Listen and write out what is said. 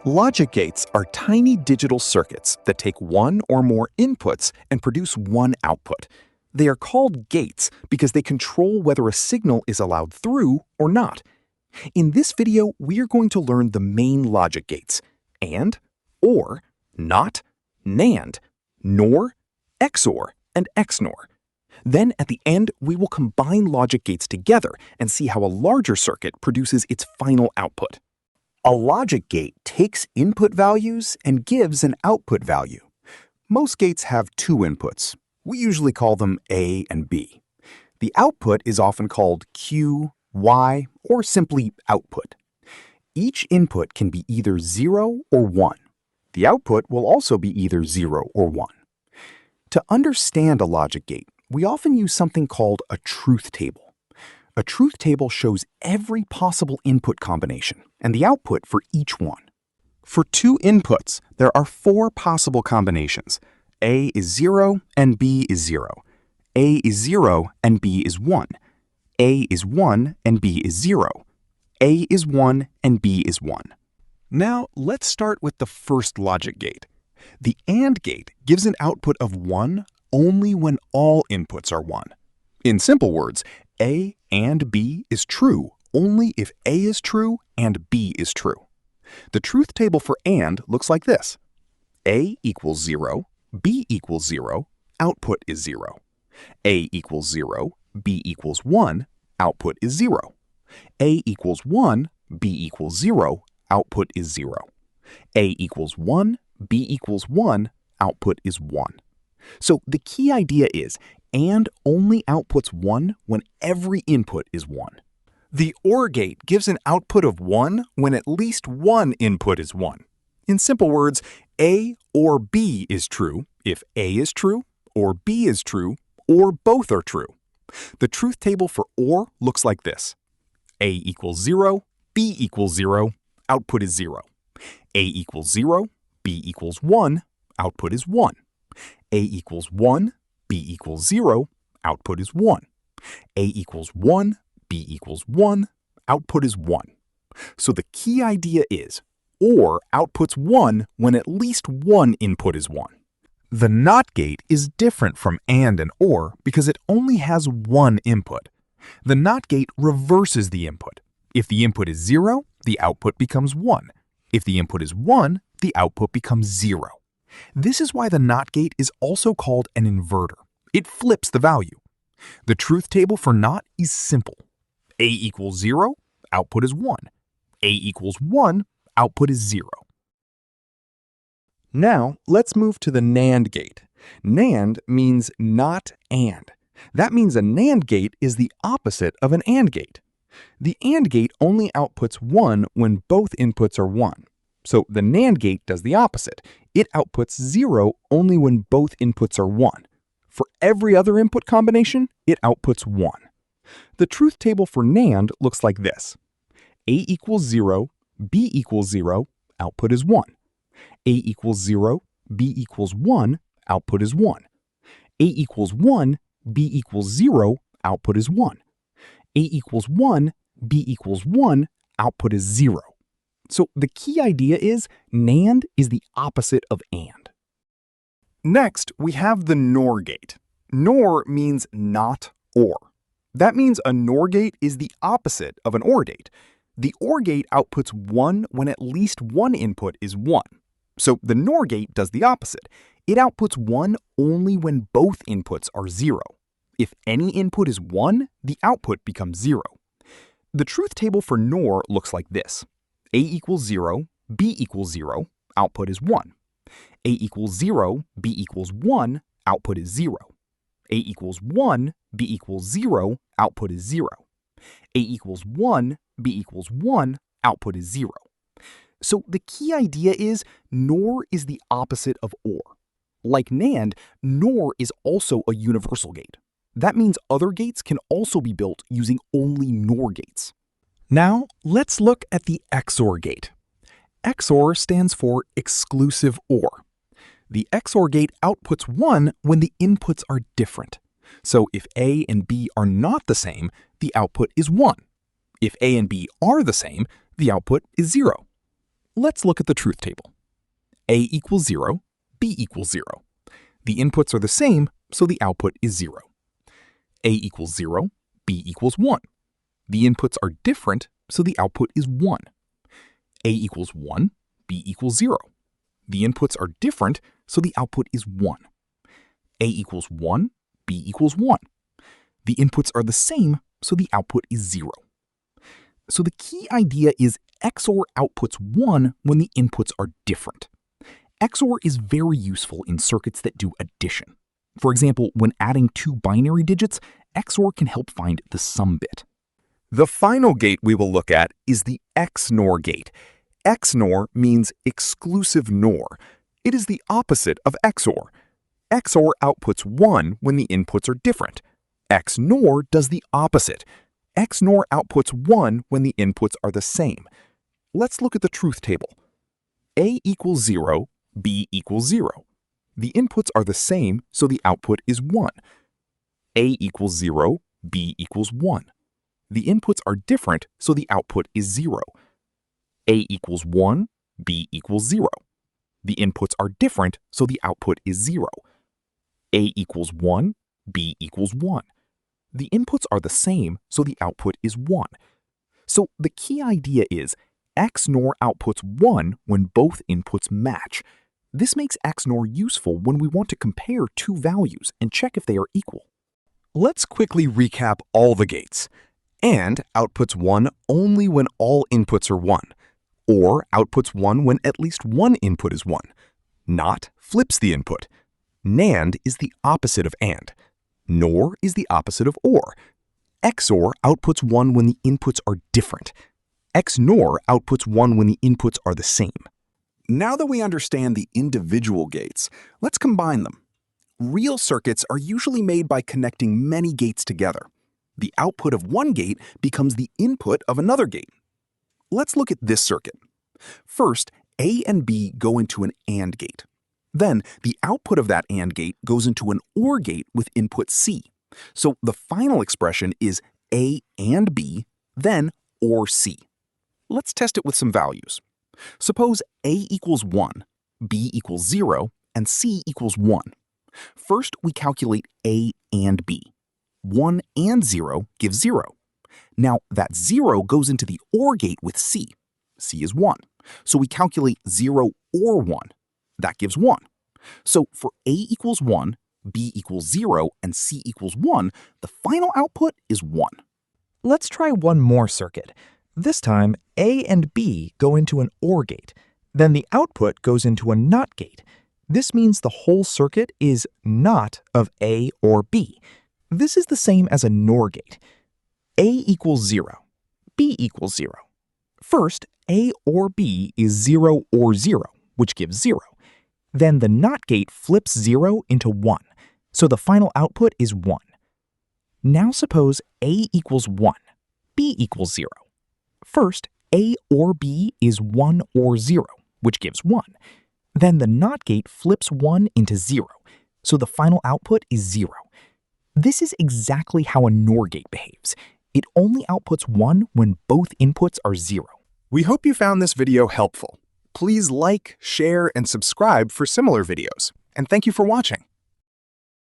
Logic gates are tiny digital circuits that take one or more inputs and produce one output. They are called gates because they control whether a signal is allowed through or not. In this video, we are going to learn the main logic gates: AND, OR, NOT, NAND, NOR, XOR, and XNOR. Then at the end, we will combine logic gates together and see how a larger circuit produces its final output. A logic gate takes input values and gives an output value. Most gates have two inputs. We usually call them A and B. The output is often called Q, Y, or simply output. Each input can be either 0 or 1. The output will also be either 0 or 1. To understand a logic gate, we often use something called a truth table. A truth table shows every possible input combination and the output for each one. For two inputs, there are four possible combinations. A is 0 and B is 0. A is 0 and B is 1. A is 1 and B is 0. A is 1 and B is 1. Now, let's start with the first logic gate. The AND gate gives an output of 1 only when all inputs are 1. In simple words, A and B is true only if A is true and B is true. The truth table for AND looks like this. A equals 0, B equals 0, output is 0. A equals 0, B equals 1, output is 0. A equals 1, B equals 0, output is 0. A equals 1, B equals 1, output is 1. So the key idea is AND only outputs 1 when every input is 1. The OR gate gives an output of 1 when at least one input is 1. In simple words, A or B is true if A is true, or B is true, or both are true. The truth table for OR looks like this. A equals 0, B equals 0, output is 0. A equals 0, B equals 1, output is 1. A equals 1, B equals 0, output is 1. A equals 1, B equals 1, output is 1. So the key idea is OR outputs 1 when at least one input is 1. The NOT gate is different from AND and OR because it only has one input. The NOT gate reverses the input. If the input is 0, the output becomes 1. If the input is 1, the output becomes 0. This is why the NOT gate is also called an inverter. It flips the value. The truth table for NOT is simple. A equals 0, output is 1. A equals 1, output is 0. Now, let's move to the NAND gate. NAND means not AND. That means a NAND gate is the opposite of an AND gate. The AND gate only outputs 1 when both inputs are 1. So the NAND gate does the opposite. It outputs 0 only when both inputs are 1. For every other input combination, it outputs 1. The truth table for NAND looks like this. A equals 0, B equals 0, output is 1. A equals 0, B equals 1, output is 1. A equals 1, B equals 0, output is 1. A equals 1, B equals 1, output is 0. So the key idea is NAND is the opposite of AND. Next, we have the NOR gate. NOR means not OR. That means a NOR gate is the opposite of an OR gate. The OR gate outputs 1 when at least one input is 1. So the NOR gate does the opposite. It outputs 1 only when both inputs are 0. If any input is 1, the output becomes 0. The truth table for NOR looks like this. A equals 0, B equals 0, output is 1. A equals 0, B equals 1, output is 0. A equals 1, B equals 0, output is 0. A equals 1, B equals 1, output is 0. So the key idea is NOR is the opposite of OR. Like NAND, NOR is also a universal gate. That means other gates can also be built using only NOR gates. Now, let's look at the XOR gate. XOR stands for exclusive OR. The XOR gate outputs 1 when the inputs are different. So if A and B are not the same, the output is 1. If A and B are the same, the output is 0. Let's look at the truth table. A equals 0, B equals 0. The inputs are the same, so the output is 0. A equals 0, B equals 1. The inputs are different, so the output is 1. A equals 1, B equals 0. The inputs are different, so the output is 1. A equals 1, B equals 1. The inputs are the same, so the output is 0. So the key idea is XOR outputs 1 when the inputs are different. XOR is very useful in circuits that do addition. For example, when adding two binary digits, XOR can help find the sum bit. The final gate we will look at is the XNOR gate. XNOR means exclusive NOR. It is the opposite of XOR. XOR outputs 1 when the inputs are different. XNOR does the opposite. XNOR outputs 1 when the inputs are the same. Let's look at the truth table. A equals 0, B equals 0. The inputs are the same, so the output is 1. A equals 0, B equals 1. The inputs are different, so the output is 0. A equals 1, B equals 0. The inputs are different, so the output is 0. A equals 1, B equals 1. The inputs are the same, so the output is 1. So the key idea is XNOR outputs 1 when both inputs match. This makes XNOR useful when we want to compare two values and check if they are equal. Let's quickly recap all the gates. AND outputs 1 only when all inputs are 1. OR outputs 1 when at least one input is 1. NOT flips the input. NAND is the opposite of AND. NOR is the opposite of OR. XOR outputs 1 when the inputs are different. XNOR outputs 1 when the inputs are the same. Now that we understand the individual gates, let's combine them. Real circuits are usually made by connecting many gates together. The output of one gate becomes the input of another gate. Let's look at this circuit. First, A and B go into an AND gate. Then, the output of that AND gate goes into an OR gate with input C. So the final expression is A and B, then OR C. Let's test it with some values. Suppose A equals 1, B equals 0, and C equals 1. First, we calculate A and B. 1 and 0 gives 0. Now, that 0 goes into the OR gate with C. C is 1. So we calculate 0 or 1. That gives 1. So for A equals 1, B equals 0, and C equals 1, the final output is 1. Let's try one more circuit. This time, A and B go into an OR gate. Then the output goes into a NOT gate. This means the whole circuit is not of A or B. This is the same as a NOR gate. A equals 0, B equals 0. First, A or B is 0 or 0, which gives 0. Then the NOT gate flips 0 into 1, so the final output is 1. Now suppose A equals 1, B equals 0. First, A or B is 1 or 0, which gives 1. Then the NOT gate flips 1 into 0, so the final output is 0. This is exactly how a NOR gate behaves. It only outputs 1 when both inputs are 0. We hope you found this video helpful. Please like, share, and subscribe for similar videos. And thank you for watching.